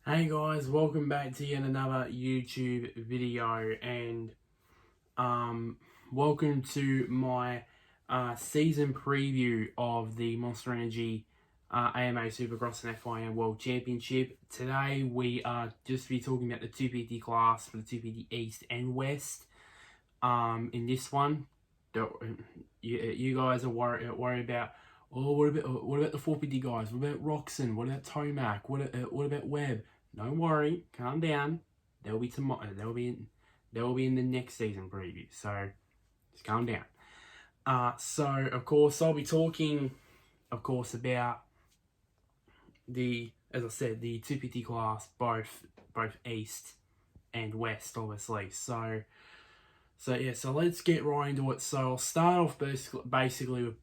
Hey guys, welcome back to yet another YouTube video, and welcome to my season preview of the Monster Energy AMA Supercross and FIM World Championship. Today we are just be talking about the 250 class for the 250 East and West. In this one, you guys are worried about. Oh, what about the 450 guys? What about Roxon? What about Tomac? What about Webb? Don't worry, calm down. They'll be tomorrow. They'll be in the next season preview. So just calm down. So of course I'll be talking, of course, about as I said, the 250 class, both East and West, obviously. So yeah. So let's get right into it. So I'll start off basically with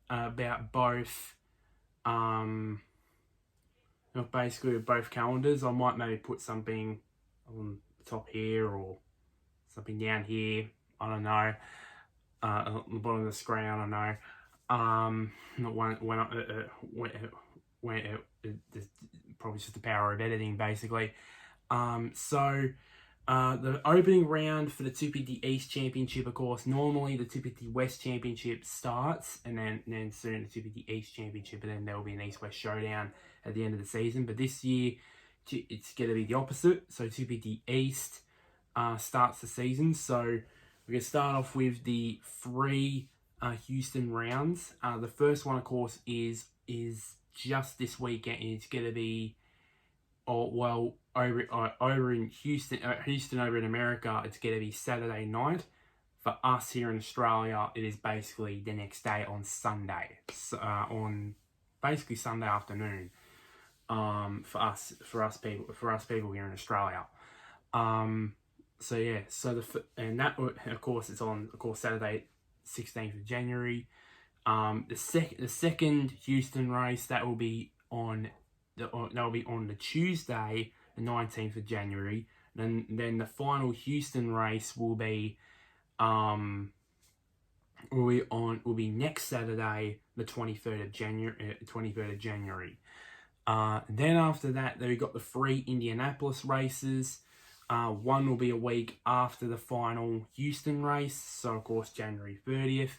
about both. Basically with both calendars. I might maybe put something on the top here or something down here. I don't know. On the bottom of the screen, I don't know. It's probably just the power of editing, basically. The opening round for the 250 East Championship, of course, normally the 250 West Championship starts, and then soon the 250 East Championship, and then there will be an East-West showdown at the end of the season. But this year, it's going to be the opposite. So 250 East starts the season. So we're going to start off with the three Houston rounds. The first one, of course, is just this weekend. It's going to be, over in Houston, over in America, it's going to be Saturday night. For us here in Australia, it is basically the next day on Sunday, on basically Sunday afternoon. For us people here in Australia. And that, of course, it's on, of course, Saturday, 16th of January. The second Houston race, that will be on the Tuesday, the 19th of January. Then the final Houston race will be next Saturday, the 23rd of January. Then after that, we've got the three Indianapolis races. One will be a week after the final Houston race, so of course January 30th.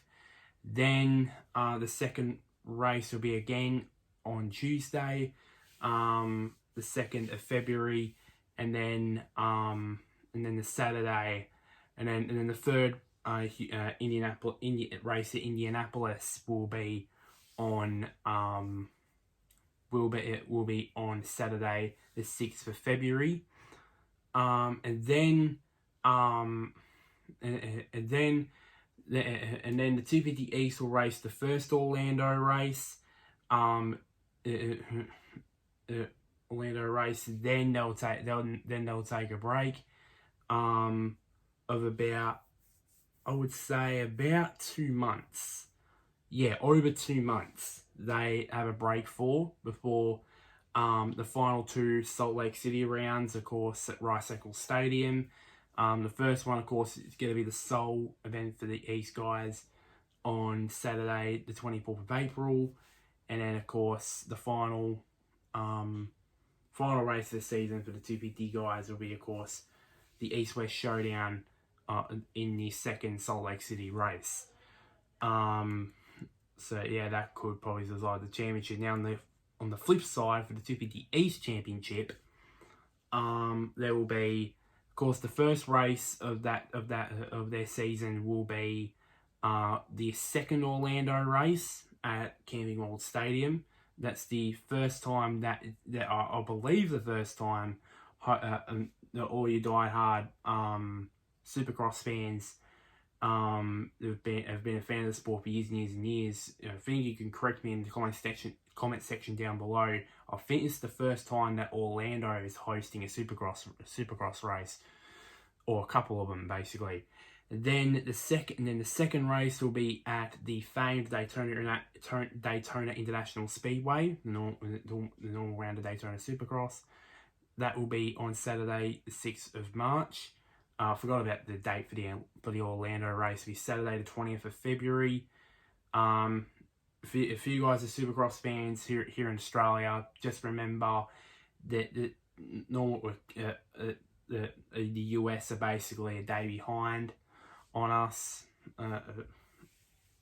Then the second race will be again on Tuesday, the 2nd of February, and then the Saturday, and then the third race at Indianapolis will be on Saturday, the 6th of February. And then the 250 East will race the first Orlando race. Then they'll take a break of about, I would say, about 2 months. Yeah, over 2 months they have a break before the final two Salt Lake City rounds, of course, at Rice-Eccles Stadium. The first one, of course, is going to be the sole event for the East guys on Saturday, the 24th of April. And then, of course, the final race of the season for the 250 guys will be, of course, the East-West showdown in the second Salt Lake City race. So, yeah, that could probably decide the championship. Now, on the flip side, for the 250 East Championship, there will be, of course, the first race of their season will be the second Orlando race at Camping World Stadium. That's the first time that I believe the first time that all you diehard Supercross fans have been a fan of the sport for years and years and years. I think you can correct me in the comment section down below. I think it's the first time that Orlando is hosting a Supercross race, or a couple of them basically. Then the second race will be at the famed Daytona International Speedway, the normal round of Daytona Supercross. That will be on Saturday, the 6th of March. I forgot about the date for the Orlando race. It'll be Saturday, the 20th of February. If you guys are Supercross fans here in Australia, just remember that normal the US are basically a day behind on us.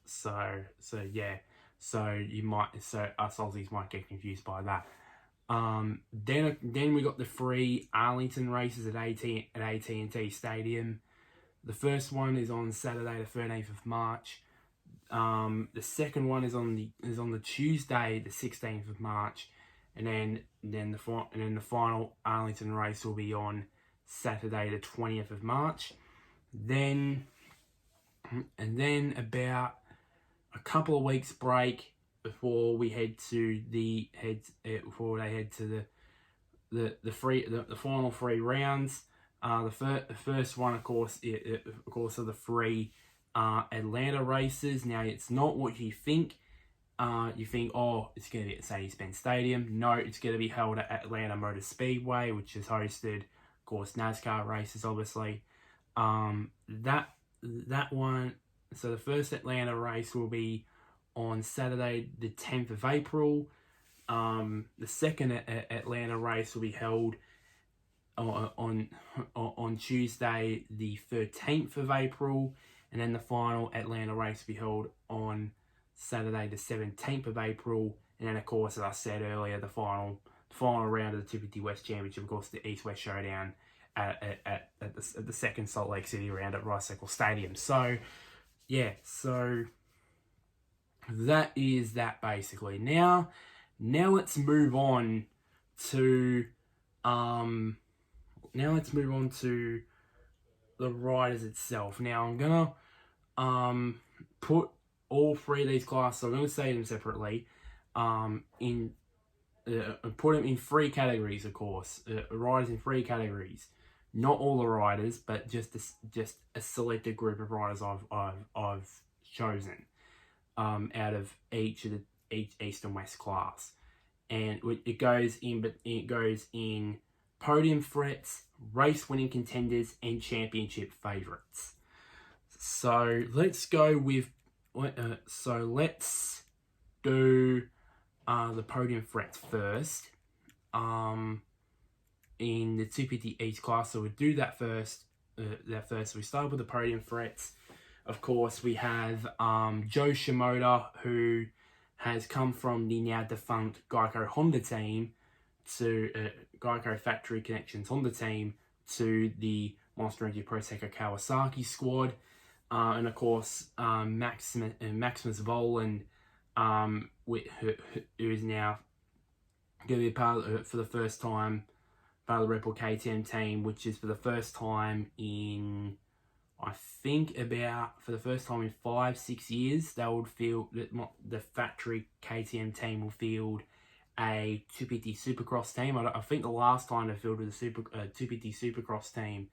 So yeah, so us Aussies might get confused by that. Then we got the 3 Arlington races at AT&T Stadium. The first one is on Saturday, the 13th of March. The second one is on the Tuesday, the 16th of March, and then the final Arlington race will be on Saturday, the 20th of March. Then about a couple of weeks break before we head to the final 3 rounds. The first one, of course, are the 3 Atlanta races. Now, it's not what you think. You think, oh, it's going to be at Mercedes-Benz Stadium. No, it's going to be held at Atlanta Motor Speedway, which has hosted, of course, NASCAR races, obviously. That one. So the first Atlanta race will be on Saturday, the 10th of April. The second Atlanta race will be held on Tuesday, the 13th of April, and then the final Atlanta race will be held on Saturday, the 17th of April, and then, of course, as I said earlier, the final round of the 250 West Championship, of course, the East-West Showdown at the second Salt Lake City round at Rice-Eccles Stadium. So, yeah, so that is that basically. Now let's move on to the riders itself. Now I'm gonna put all 3 of these classes. I'm gonna say them separately. Put them in 3 categories, of course. Riders in 3 categories. Not all the riders, but just a selected group of riders I've chosen out of each East and West class, and it goes in podium threats, race winning contenders, and championship favorites. So let's go with let's do the podium threats first. In the 250 East class, so we'll do that first. We start with the podium threats. Of course, we have Joe Shimoda, who has come from the now defunct Geico Honda team to Geico Factory Connections Honda team to the Monster Energy Proteca Kawasaki squad, and of course Maximus Voland, who is now going to be part for the first time part of the Red Bull KTM team, which is for the first time in, I think for the first time in 5-6 years, they would field the factory KTM team will field a 250 Supercross team. I think the last time they fielded a 250 Supercross team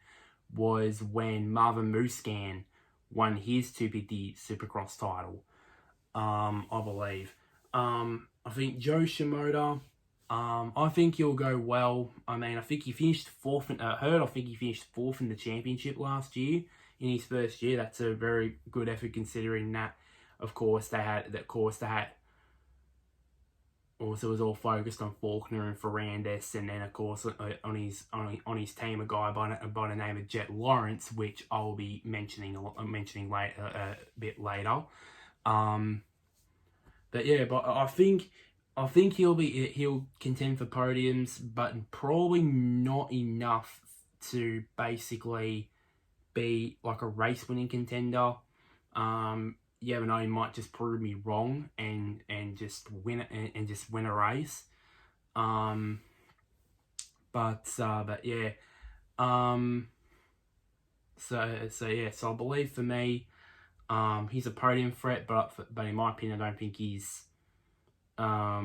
was when Marvin Muscan won his 250 Supercross title, I believe. I think Joe Shimoda, I think he'll go well. I mean, I think he finished 4th. I think he finished 4th in the championship last year in his first year. That's a very good effort considering that. Of course, they had. Also, was all focused on Faulkner and Ferrandis, and then of course on his team a guy by the name of Jet Lawrence, which I'll be mentioning later a bit later. But yeah, but I think he'll contend for podiums, but probably not enough to basically be like a race winning contender. Yeah, but no, he might just prove me wrong and just win a race. But yeah. So I believe for me, he's a podium threat, but in my opinion, I don't think he's a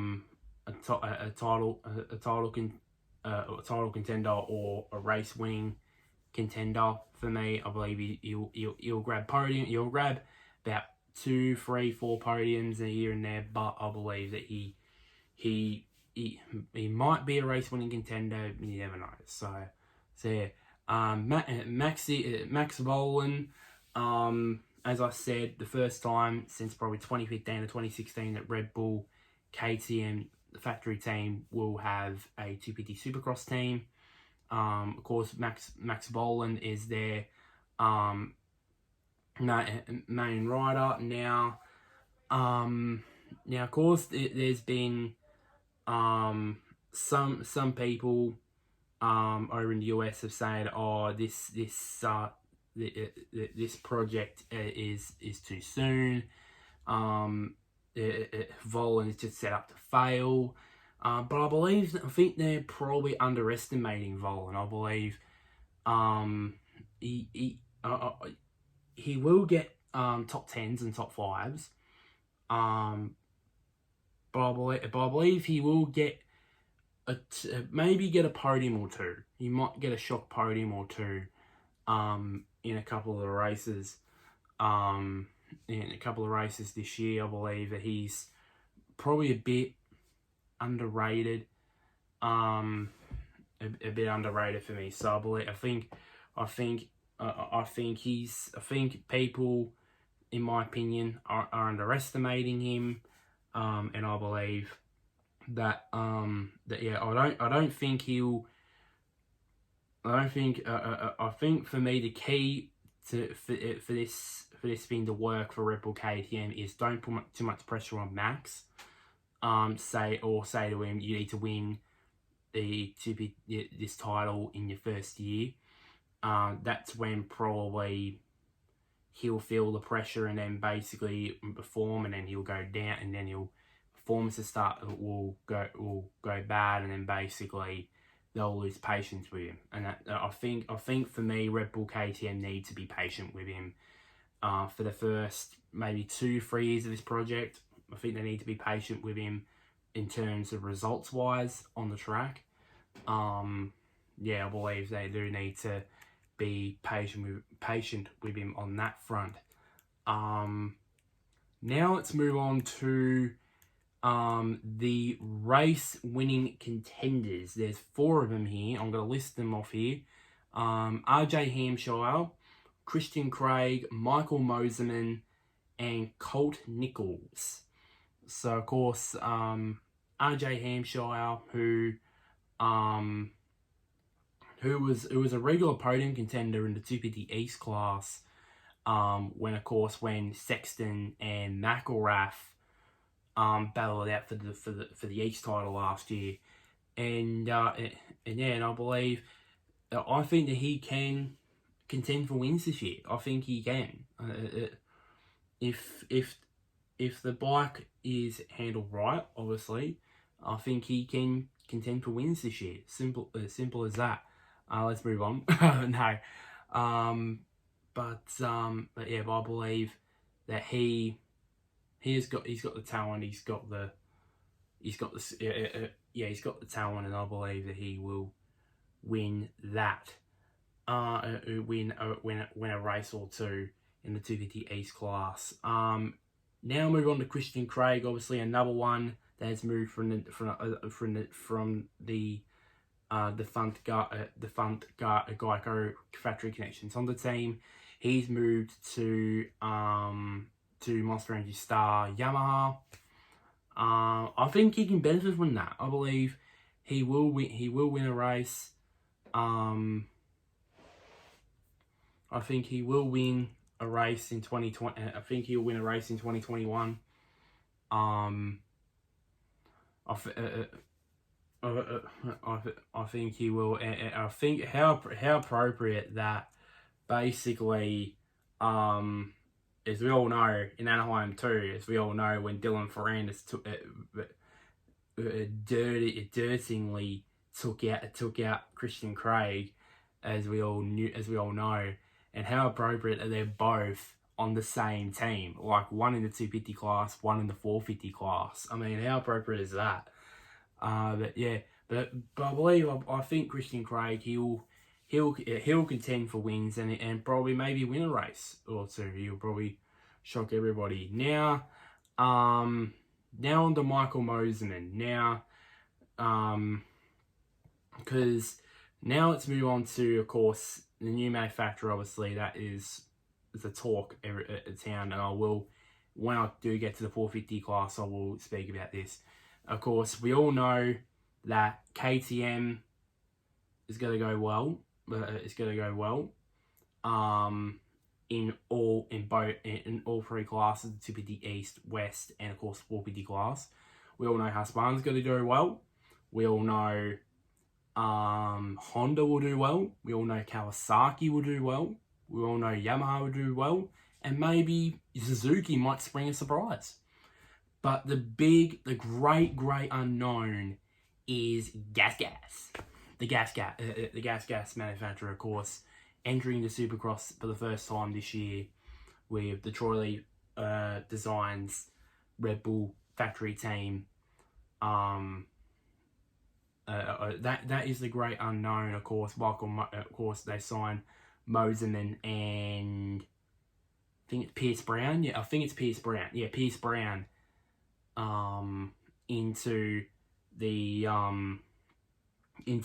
title contender or a race winning contender. For me, I believe he'll grab podium. He'll grab about 2, 3, 4 podiums a year and there, but I believe that he might be a race winning contender. You never know. So yeah. Max Volan, as I said, the first time since probably 2015 to 2016 that Red Bull KTM factory team will have a 250 Supercross team. Of course, Max Boland is their main rider now. Now, of course, there's been some people over in the US have said, "Oh, this project is too soon. Volan is just set up to fail." But I think they're probably underestimating Volan. I believe he will get top 10s and top 5s. But I believe he will get maybe get a podium or two. He might get a shock podium or two in a couple of the races. In a couple of races this year, I believe that he's probably a bit underrated. A bit underrated for me. So I think people, in my opinion, are underestimating him. And I believe that I think for me the key for this thing to work for Red Bull KTM is don't put too much pressure on Max. Say to him, you need to win this title in your first year. That's when probably he'll feel the pressure and then basically perform, and then he'll go down, and then performances will go bad, and then basically they'll lose patience with him. And I think for me, Red Bull KTM need to be patient with him for the first maybe 2-3 years of this project. I think they need to be patient with him in terms of results wise on the track. I believe they do need to be patient with him on that front. Now let's move on to the race winning contenders. There's 4 of them here. I'm going to list them off here. RJ Hampshire, Christian Craig, Michael Moserman, and Colt Nichols. So of course, RJ Hampshire, who was a regular podium contender in the 250 East class, when Sexton and McElrath battled it out for the East title last year, and I believe, I think that he can contend for wins this year. I think he can. If the bike is handled right, obviously, I think he can contend for wins this year. Simple as that. Let's move on. No, but I believe that he's got the talent. He's got the talent, and I believe that he will win that. Win a race or two in the 250 East class. Now move on to Christian Craig. Obviously, another one that has moved from the defunct Geico factory connections on the team. He's moved to Monster Energy Star Yamaha. I think he can benefit from that. I believe he will win a race. I think he will win a race in 2020. I think he'll win a race in 2021. I think he will. I think how appropriate that basically, as we all know, in Anaheim too, as we all know, when Dylan Ferrandis dirtingly took out Christian Craig, as we all know, and how appropriate that they're both on the same team, like one in the 250 class, one in the 450 class. I mean, how appropriate is that? But I believe, I think Christian Craig, he'll contend for wins and probably maybe win a race or two. He'll probably shock everybody. Now on to Michael Moserman. Now, because now let's move on to, of course, the new manufacturer. Obviously, that is a talk at town, and I will, when I do get to the 450 class, I will speak about this. Of course, we all know that KTM is going to go well. It's going to go well. In all three classes, the 250 East, West, and of course 450 class. We all know Husqvarna's going to do well. We all know Honda will do well. We all know Kawasaki will do well. We all know Yamaha will do well. And maybe Suzuki might spring a surprise. But the great unknown is Gas. The gas manufacturer, of course, entering the Supercross for the first time this year with the Troy Designs Red Bull factory team. That is the great unknown, of course. Of course, they signed Moserman and I think it's Pierce Brown. Yeah, I think it's Pierce Brown. Yeah, Pierce Brown. Into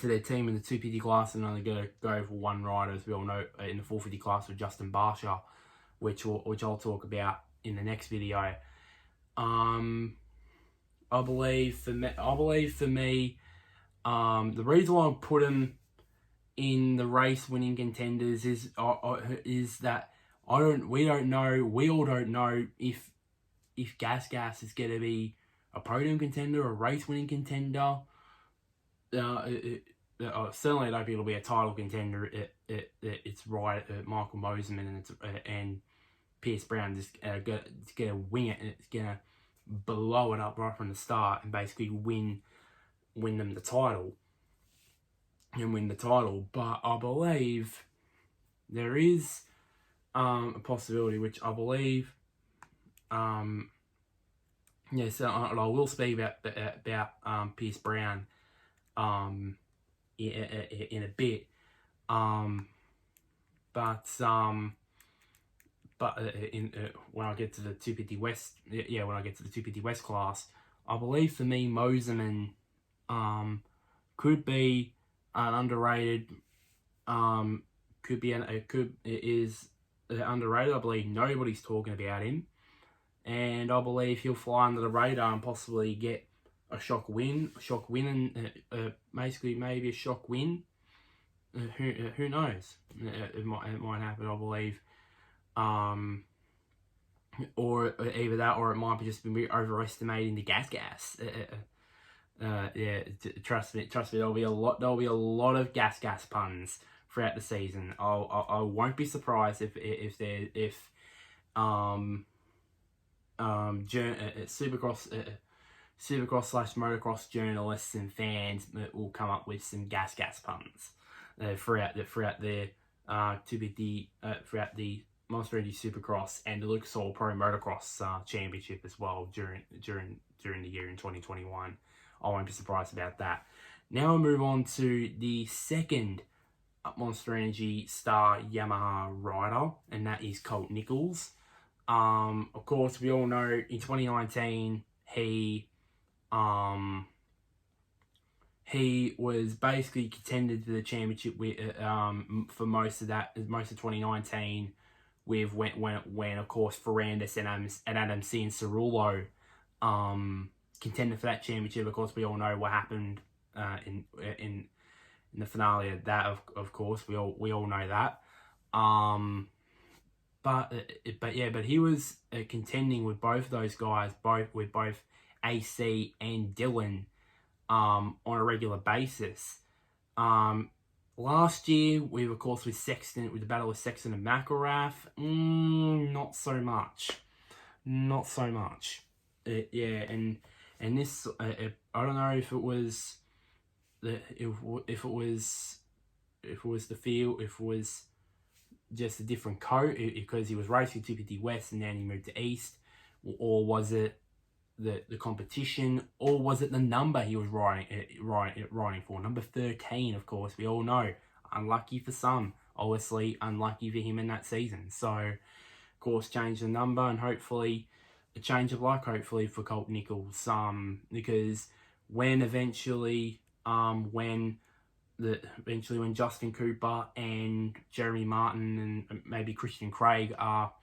their team in the 250 class, and only going to go for one rider, as we all know, in the 450 class with Justin Barsha, which I'll talk about in the next video. I believe for me, the reason why I put him in the race winning contenders is that we all don't know if Gas is going to be a podium contender, a race winning contender. Certainly I don't think it'll be a title contender. It's right. Michael Moserman and Pierce Brown just gonna wing it, and it's gonna blow it up right from the start and basically win them the title. But I believe there is a possibility, which I believe. So I will speak about Pierce Brown in a bit. When I get to the 250 West, when I get to the 250 West class, I believe for me Moserman could be an underrated. Is underrated. I believe nobody's talking about him, and I believe he'll fly under the radar and possibly get a shock win, and basically maybe a shock win. Who knows? It might happen. I believe, or either that, or it might be just be overestimating the gas. Trust me. There'll be a lot of gas puns throughout the season. I won't be surprised if Supercross / motocross journalists and fans will come up with some gas puns throughout the 250 throughout the Monster Energy Supercross and the Lucas Oil Pro Motocross Championship as well during the year in 2021. I won't be surprised about that. Now we'll move on to the second Monster Energy Star Yamaha rider, and that is Colt Nichols. Of course, we all know in 2019 he was basically contended for the championship with for most of 2019 with when of course Ferrandis and Adam Cianciarulo contended for that championship. Of course, we all know what happened in the finale of that. Of course, we all know that. But he was contending with both those guys, both AC and Dylan, on a regular basis. Last year, with Sexton, with the battle with Sexton and McElrath, not so much. And this, I don't know if it was if it was the field, if it was just a different coat because he was racing 250 West and then he moved to East, or was it the competition, or was it the number he was riding for? Number 13, of course, we all know. Unlucky for some, obviously unlucky for him in that season. So, of course, change the number and hopefully a change of luck, hopefully, for Colt Nichols. Because when Justin Cooper and Jeremy Martin and maybe Christian Craig are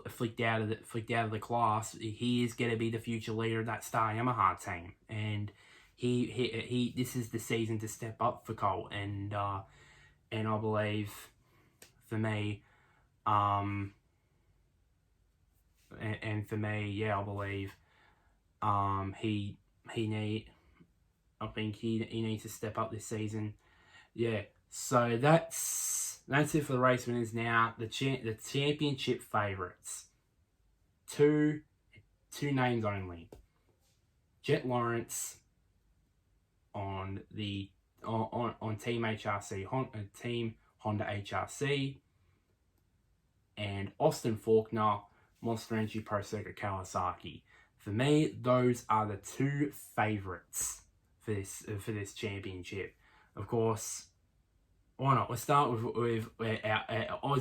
flicked out of the class. He is going to be the future leader of that Star Yamaha team, and he this is the season to step up for Colt, and I believe for me, and for me, yeah, I believe he needs to step up this season. Yeah, so that's it for the race winners. Now the championship favourites. Two names only. Jet Lawrence on Team HRC, Team Honda HRC, and Austin Faulkner, Monster Energy Pro Circuit Kawasaki. For me, those are the two favourites for this championship. Of course, why not? Let's start with our own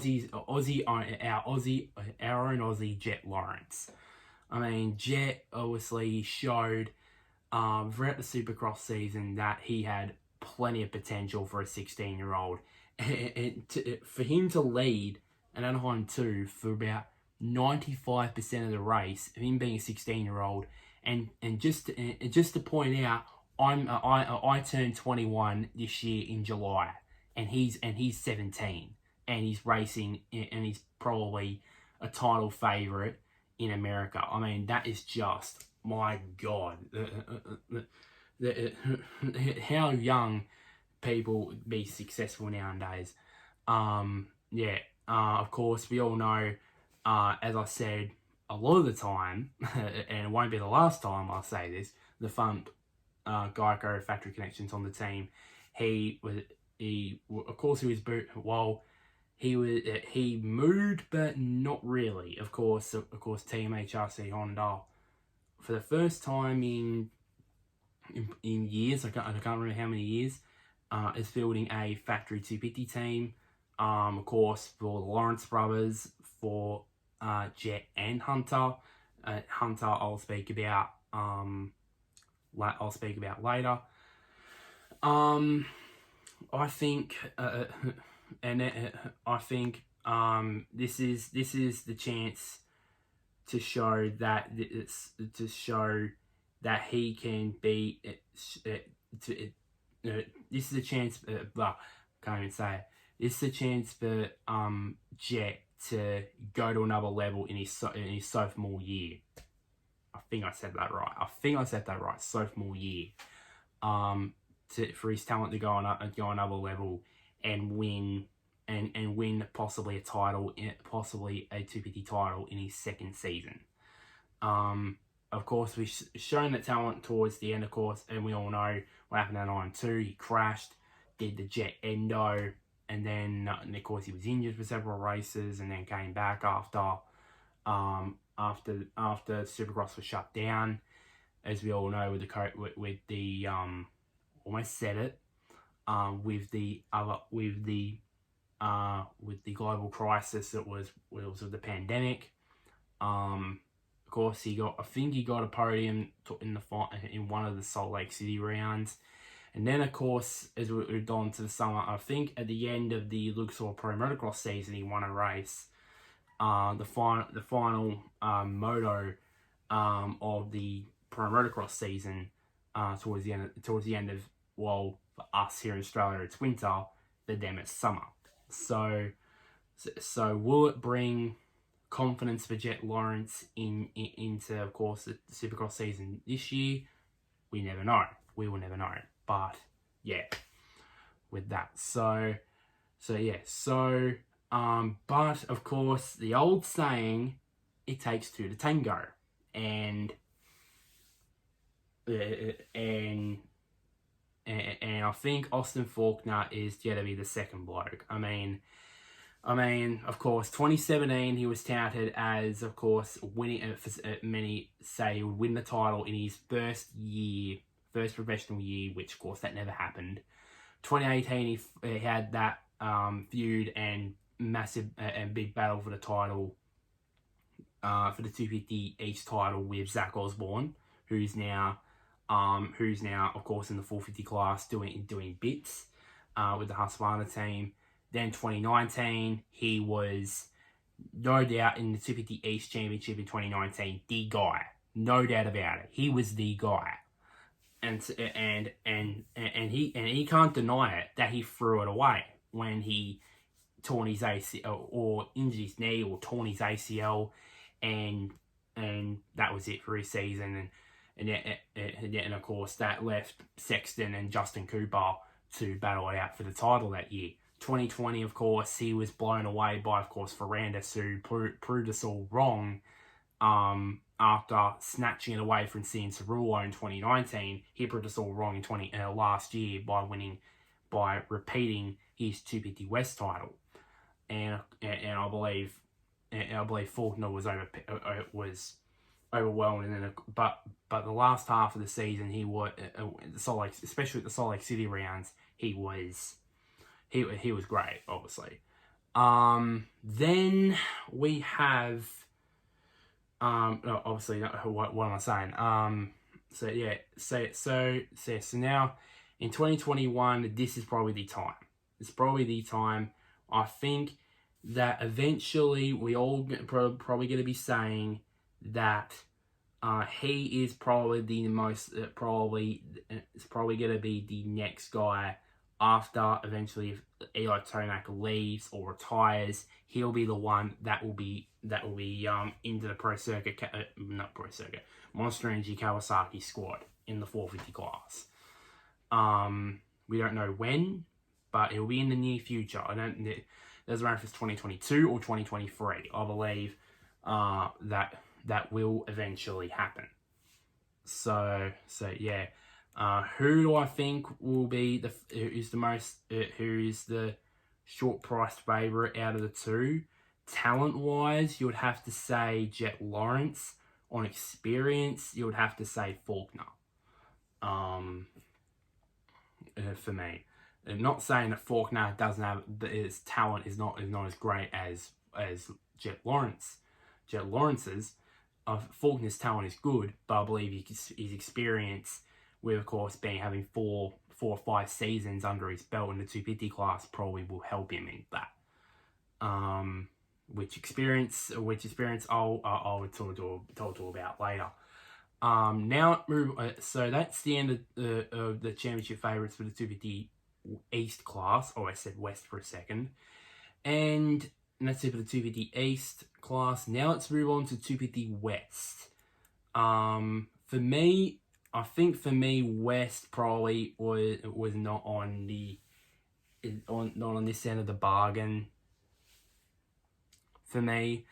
Aussie Jet Lawrence. I mean, Jet obviously showed throughout the Supercross season that he had plenty of potential for a 16-year-old, and for him to lead an Anaheim 2 for about 95% of the race, him being a 16-year-old, and just to point out, I turned 21 this year in July, and he's 17, and he's racing, and he's probably a title favourite in America. I mean, that is just, my God, how young people be successful nowadays. Of course, we all know, as I said, a lot of the time, and it won't be the last time I'll say this, the front Geico factory connections on the team. He moved, but not really. Of course, Team HRC Honda, for the first time in years, I can't remember how many years, is building a factory 250 team. Of course, for the Lawrence brothers, for Jet and Hunter. Hunter, I'll speak about later. I think, this is the chance to show that he can be. This is a chance. Can't even say it. This is a chance for Jet to go to another level in his sophomore year. I think I said that right. Sophomore year. For his talent to go another level and win possibly a title, possibly a 250 title in his second season. Of course, we've shown that talent towards the end, of course, and we all know what happened at 9-2. He crashed, did the Jet endo, and then of course he was injured for several races, and then came back after Supercross was shut down, as we all know, with the almost said it, with the global crisis that was of the pandemic. Of course, he got a podium in one of the Salt Lake City rounds. And then, of course, as we moved on to the summer, I think at the end of the Luxor Pro Motocross season, he won a race. The final moto of the Pro Motocross season, towards the end of, well, for us here in Australia, it's winter. For them, it's summer. So will it bring confidence for Jet Lawrence into, of course, the Supercross season this year? We never know. We will never know. But yeah, with that. But of course, the old saying, it takes two to tango, and I think Austin Faulkner is going to be the second bloke. I mean, of course, 2017, he was touted as, of course, winning. Many say he would win the title in his first professional year, which, of course, that never happened. 2018, he had that feud and massive and big battle for the title, for the 250 each title with Zach Osborne, who's now, of course, in the 450 class doing bits with the Husqvarna team. Then 2019, he was no doubt in the 250 East Championship in 2019, the guy, no doubt about it. He was the guy, and he can't deny it that he threw it away when he torn his ACL or injured his knee or torn his ACL, and that was it for his season. And of course that left Sexton and Justin Cooper to battle it out for the title that year. 2020, of course, he was blown away by, of course, Ferrandis, who proved us all wrong. After snatching it away from Cian Cerullo in 2019, he proved us all wrong in last year by repeating his 250 West title, and I believe Faulkner was overwhelmed, and then but the last half of the season he was especially at the Salt Lake City rounds he was great, obviously. Then we have obviously what am I saying? So now in 2021, this is probably the time. It's probably the time. I think that eventually we all probably going to be saying that he is probably the most it's probably going to be the next guy after eventually if Eli Tomac leaves or retires. He'll be the one that will be into the Monster Energy Kawasaki squad in the 450 class. We don't know when, but it'll be in the near future. It doesn't matter if it's 2022 or 2023. I believe that will eventually happen. So yeah. Who do I think will be who is the short priced favourite out of the two? Talent wise, you would have to say Jet Lawrence. On experience, you would have to say Faulkner. For me, I'm not saying that Faulkner doesn't have his talent is not as great as Jet Lawrence. Jet Lawrence's Faulkner's talent is good, but I believe his experience, with of course having four or 5 seasons under his belt in the 250 class, probably will help him in that. Which experience I'll talk to about later. Now so that's the end of the championship favourites for the 250 East class. Oh, I said West for a second. And that's it for the 250 East class. Now let's move on to 250 West. For me, I think West probably was not on this end of the bargain. For me,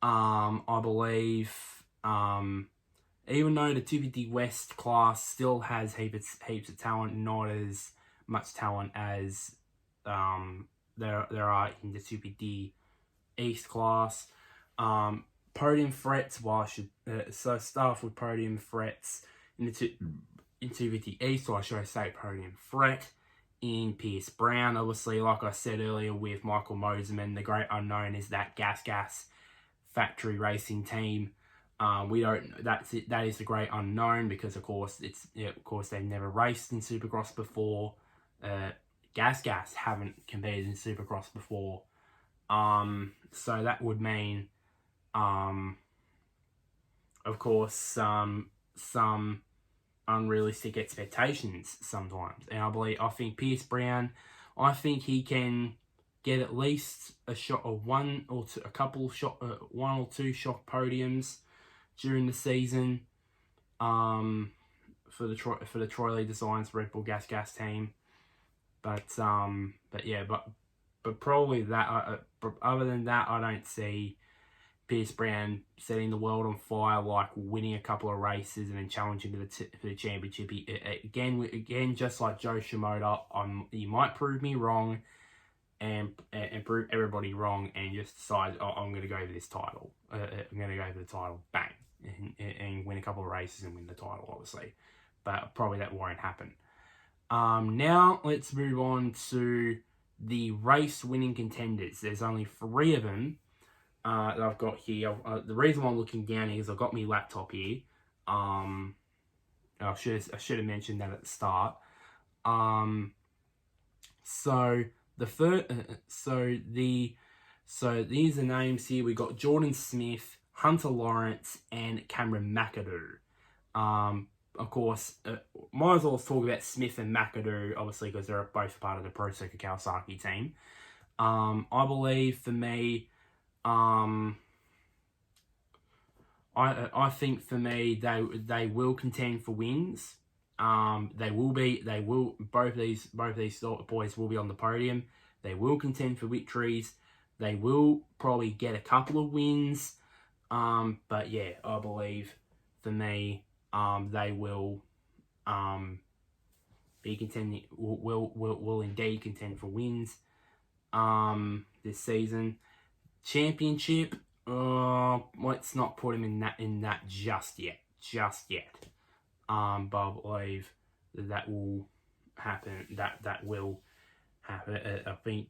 I believe, even though the 250 West class still has heaps of talent, not as much talent as there are in the 250 East class. Podium threats. Well, I should start off with podium threats in 250 East, or should I say podium threat in Pierce Brown. Obviously, like I said earlier with Michael Moseman, the great unknown is that Gas factory racing team. We don't. That is the great unknown because of course they've never raced in Supercross before. Gas haven't competed in Supercross before. So that would mean, of course, some unrealistic expectations sometimes. And I think Pierce Brown, I think he can get at least a shot of one or two shot podiums during the season. For the Troy Lee Designs Red Bull Gas team, but probably that. Other than that, I don't see Pierce Brown setting the world on fire, like winning a couple of races and then challenging for the championship. Again, just like Joe Shimoda, he might prove me wrong and prove everybody wrong and just decide, I'm going to go for this title. I'm going to go for the title, bang, and win a couple of races and win the title, obviously. But probably that won't happen. Now let's move on to the race-winning contenders. There's only 3 of them that I've got here. The reason why I'm looking down here is I've got my laptop here. I should have mentioned that at the start. So So these are names here. We got Jordan Smith, Hunter Lawrence, and Cameron McAdoo. Of course, might as well talk about Smith and McAdoo, obviously, because they're both part of the Pro Circuit Kawasaki team. I believe for me, I think for me they will contend for wins. Both these boys will be on the podium. They will contend for victories. They will probably get a couple of wins. But yeah, I believe for me, they will be contending. Will indeed contend for wins. This season, championship. Let's not put him in that just yet. But I believe that will happen. That will happen. I think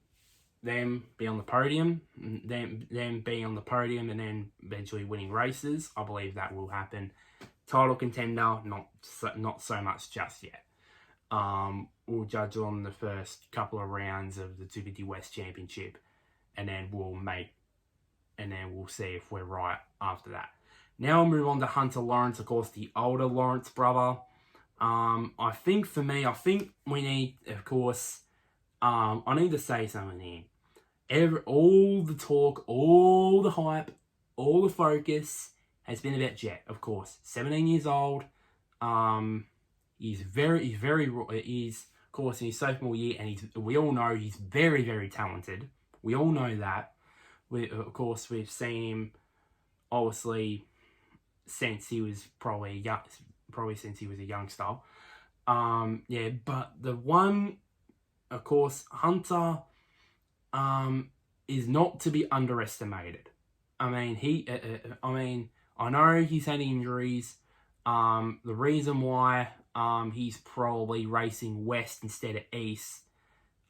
them be on the podium, them being on the podium, and then eventually winning races. I believe that will happen. Title contender, not so much just yet. We'll judge on the first couple of rounds of the 250 West Championship, and then we'll see if we're right after that. Now we'll move on to Hunter Lawrence, of course, the older Lawrence brother. I think we need, of course, I need to say something here. All the talk, all the hype, all the focus has been about Jet, of course. 17 years old. He's of course in his sophomore year, and we all know he's very, very talented. We all know that. Of course, we've seen him, obviously, since he was probably since he was a youngster. Yeah, but the one, of course, Hunter, is not to be underestimated. I mean, I know he's had injuries. The reason why he's probably racing west instead of east,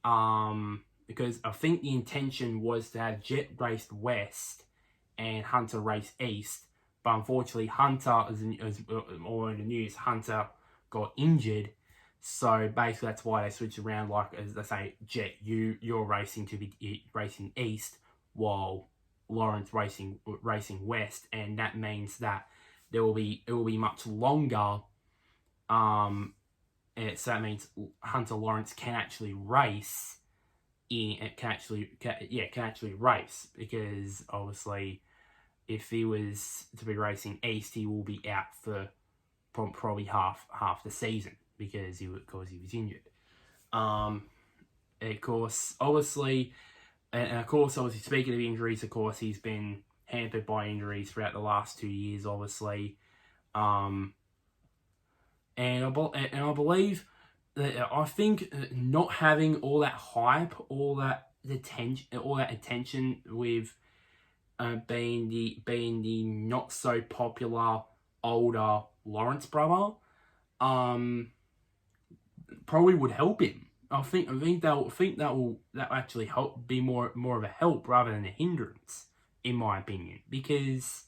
because I think the intention was to have Jet race west and Hunter race east. But unfortunately, Hunter, as in the news, Hunter got injured. So basically, that's why they switched around. Like as they say, Jet, you're racing to be racing east, while Lawrence racing west, and that means that it will be much longer. So that means Hunter Lawrence can actually race. Can actually race, because obviously, if he was to be racing east, he will be out for probably half the season because he was injured. Of course, obviously, speaking of injuries, of course, he's been hampered by injuries throughout the last 2 years, obviously. And I believe that I think not having all that hype, all that attention with being the not so popular older Lawrence brother, probably would help him. I think that will actually help, be more of a help rather than a hindrance, in my opinion, because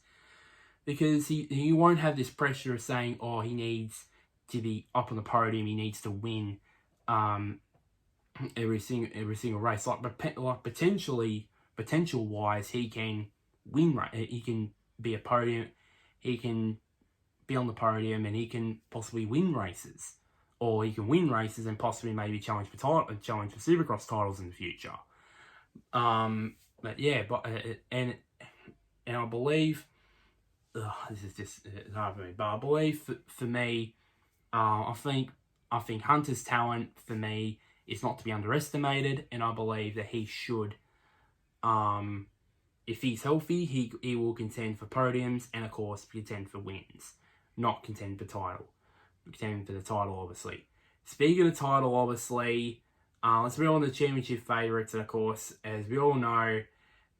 he won't have this pressure of saying, oh, he needs to be up on the podium, he needs to win every single race. Like potential wise, he can win. He can be a podium. He can be on the podium, and he can possibly win races, or he can win races and possibly maybe challenge for Supercross titles in the future. But yeah, and I believe this is just hard for me. But I believe for me, I think Hunter's talent for me is not to be underestimated, and I believe that he should. If he's healthy, he will contend for podiums and, of course, contend for wins. Not contend for title. Contend for the title, obviously. Speaking of title, obviously, let's move on to the championship favourites. And, of course, as we all know,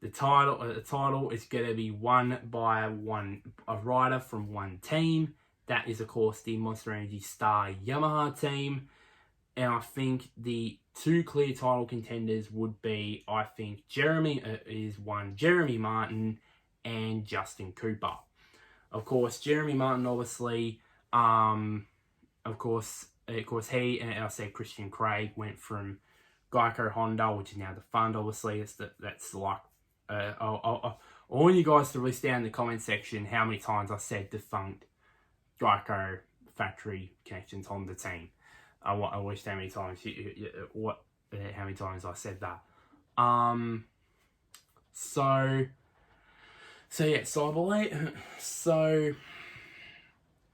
the title is going to be won by a rider from one team. That is, of course, the Monster Energy Star Yamaha team. And I think the two clear title contenders would be, Jeremy Martin and Justin Cooper. Of course, Jeremy Martin, obviously, he, and I said Christian Craig went from Geico Honda, which is now the Fund, obviously. That's like I want you guys to list down in the comment section how many times I said defunct Geico factory connections on the team. I wish how many times how many times I said that. So I believe so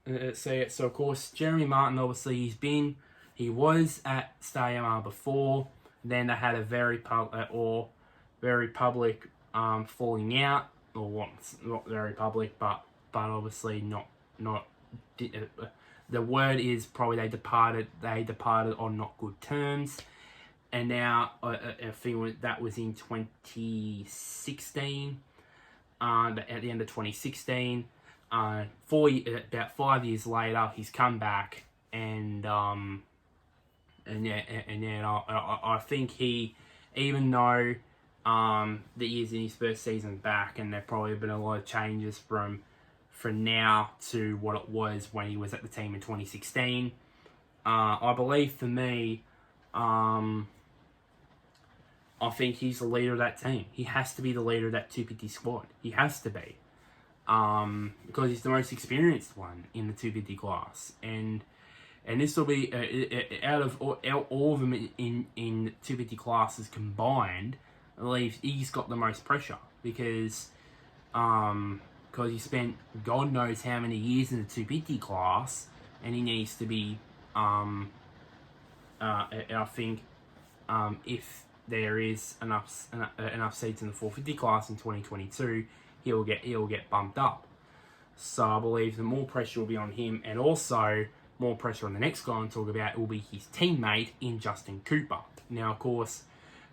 of course Jeremy Martin, obviously he was at Stadium R before. Then they had a very public falling out, or what's not very public, but obviously not. The word is probably they departed on not good terms, and now I think that was in 2016. At the end of 2016, about 5 years later, he's come back, and I think he, even though that he's in his first season back, and there probably been a lot of changes from now to what it was when he was at the team in 2016. I believe for me, I think he's the leader of that team. He has to be the leader of that 250 squad. He has to be. Because he's the most experienced one in the 250 class. And this will be, out of all of them in 250 classes combined, I believe he's got the most pressure. Because he spent God knows how many years in the 250 class, and he needs to be, I think, if there is enough seats in the 450 class in 2022, he'll get bumped up. So I believe the more pressure will be on him, and also more pressure on the next guy I'll talk about will be his teammate in Justin Cooper. Now, of course,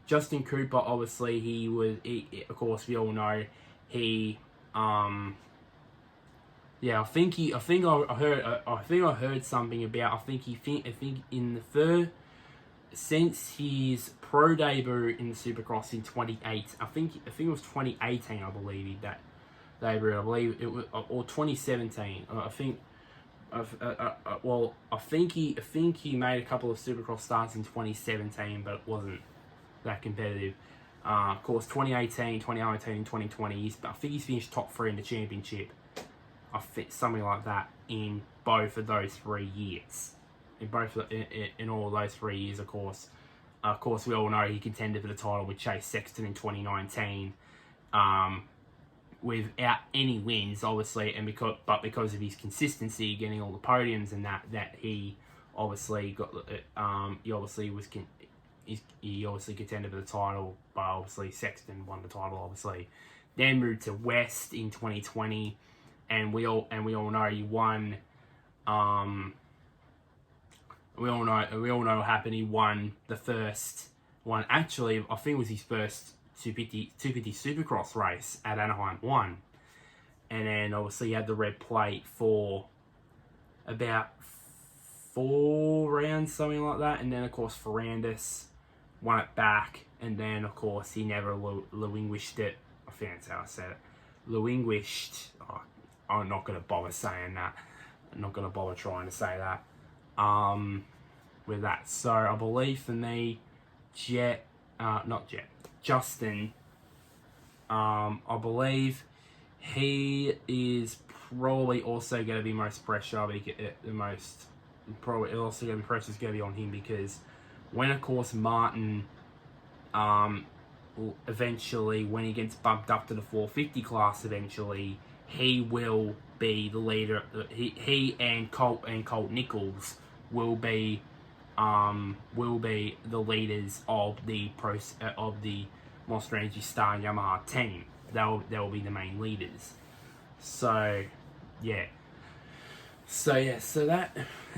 Justin Cooper, obviously, of course, we all know he. I think I heard something about. I think in the since his pro debut in the Supercross in 2008, I think it was 2018. I believe he that debut. I believe it was, or 2017. I think. I think he made a couple of Supercross starts in 2017, but it wasn't that competitive. Of course, 2018, 2019, and 2020. I think he's finished top 3 in the championship. I think something like that in both of those 3 years. In all of those 3 years, of course. We all know he contended for the title with Chase Sexton in 2019, without any wins, obviously, and because of his consistency, getting all the podiums and that he obviously got. He obviously contended for the title, but obviously Sexton won the title, obviously. Then moved to West in 2020, and we all know he won. We all know what happened. He won the first one. Actually, I think it was his first 250 Supercross race at Anaheim 1. And then obviously he had the red plate for about 4 rounds, something like that. And then of course Ferrandis won it back. And then of course he never relinquished it. I think that's how I said it. Relinquished. Oh, I'm not going to bother saying that. I'm not going to bother trying to say that. With that. So I believe for me, Justin, I believe he is probably also going to be most pressure. Probably also going to be pressure is going to be on him, because when of course Martin, eventually when he gets bumped up to the 450 class, eventually he will be the leader. He and Colt Nichols will be the leaders of the Monster Energy Star Yamaha team. They'll be the main leaders. So that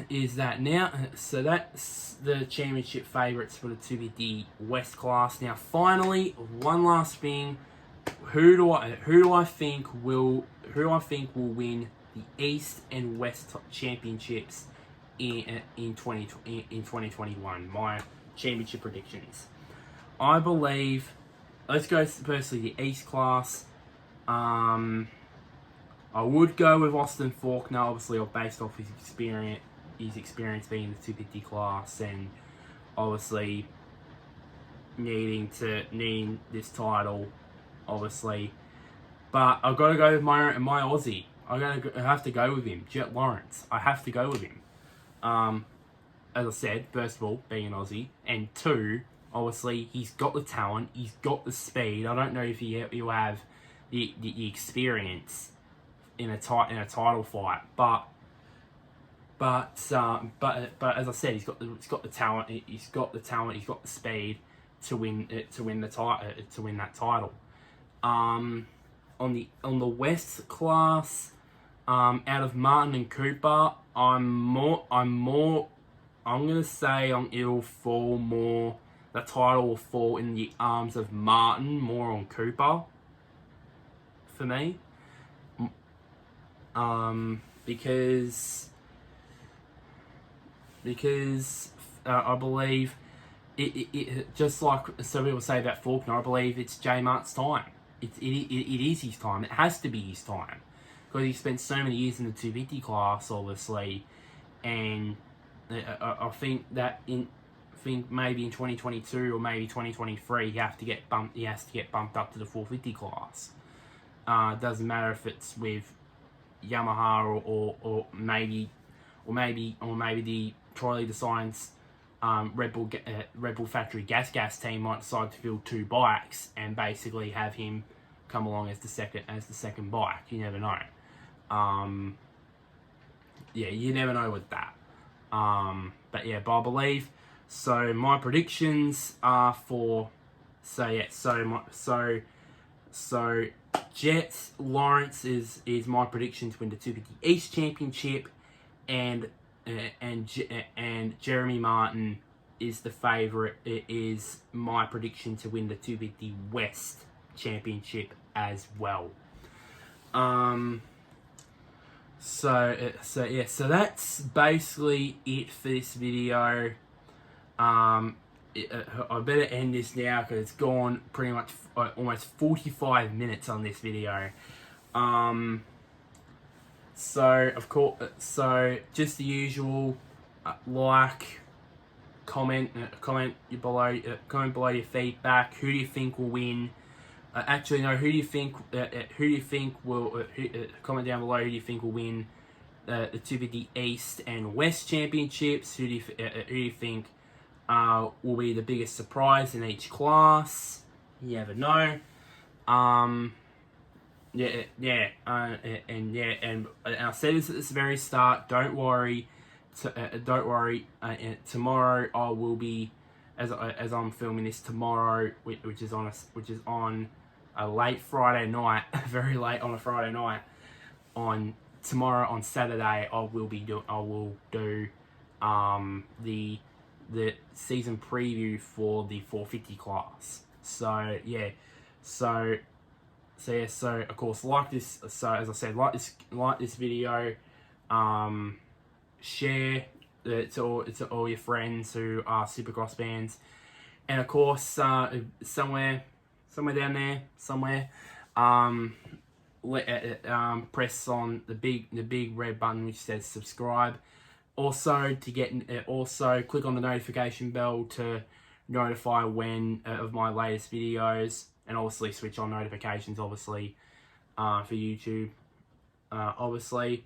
is that. Now, so that's the championship favourites for the 250 West class. Now, finally, one last thing. Who do I think will win the East and West championships in 2021? My championship predictions. I believe. Let's go firstly the East class. I would go with Austin Faulkner, obviously, based off his experience being in the 250 class, and obviously needing this title obviously. But I've got to go with my Aussie. I have to go with him, Jet Lawrence. I have to go with him. As I said, first of all, being an Aussie, and two, obviously, he's got the talent, he's got the speed. I don't know if he'll have the experience in a title fight, but as I said, he's got the talent, he's got the speed to win that title. On the West class, out of Martin and Cooper, I'm gonna say the title will fall in the arms of Martin, more on Cooper for me. Because I believe it just like some people say about Faulkner, I believe it's J Mart's time. It is his time. It has to be his time because he spent so many years in the 250 class, obviously, and I think that maybe in 2022 or maybe 2023 he has to get bumped up to the 450 class. It doesn't matter if it's with Yamaha or maybe the Troy Lee Science Red Bull Factory Gas team might decide to field two bikes and basically have him come along as the second bike. You never know. You never know with that. But I believe so. My predictions are for Jet Lawrence is my prediction to win the 250 East Championship, and Jeremy Martin is the favourite. It is my prediction to win the 250 West Championship as well. So that's basically it for this video. I better end this now because it's gone pretty much almost 45 minutes on this video. So of course, just the usual, like, comment below your feedback. Who do you think will win? Actually, no. Who do you think will comment down below? Who do you think will win the 250 East and West Championships? Who do you think will be the biggest surprise in each class? You never know. And I said this at the very start. Don't worry. Tomorrow I will be, as I'm filming this tomorrow, which is on a late Friday night, very late on a Friday night. On Saturday, I will do the season preview for the 450 class. So of course, like this. So as I said, like this video, share it to all your friends who are Supercross fans, and of course, somewhere down there, press on the big red button which says subscribe. Also, click on the notification bell to notify when of my latest videos, and obviously switch on notifications, obviously, for YouTube, obviously,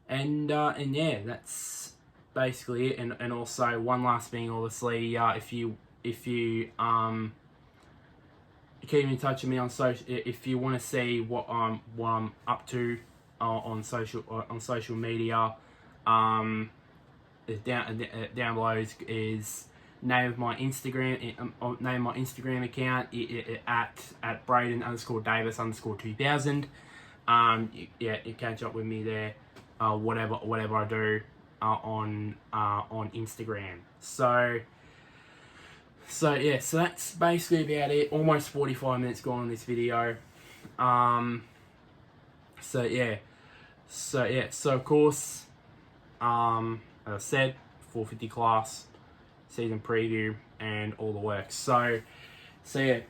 and that's basically it. And also one last thing, obviously, if you keep in touch with me on social, if you want to see what I'm up to on social media, down below is name of my Instagram account at Braden_Davis_2000. You catch up with me there. Whatever I do on Instagram. So that's basically about it. Almost 45 minutes gone on this video. So of course, as I said, 450 class, season preview, and all the work. So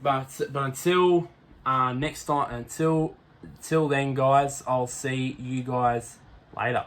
but until next time, until then, guys, I'll see you guys later.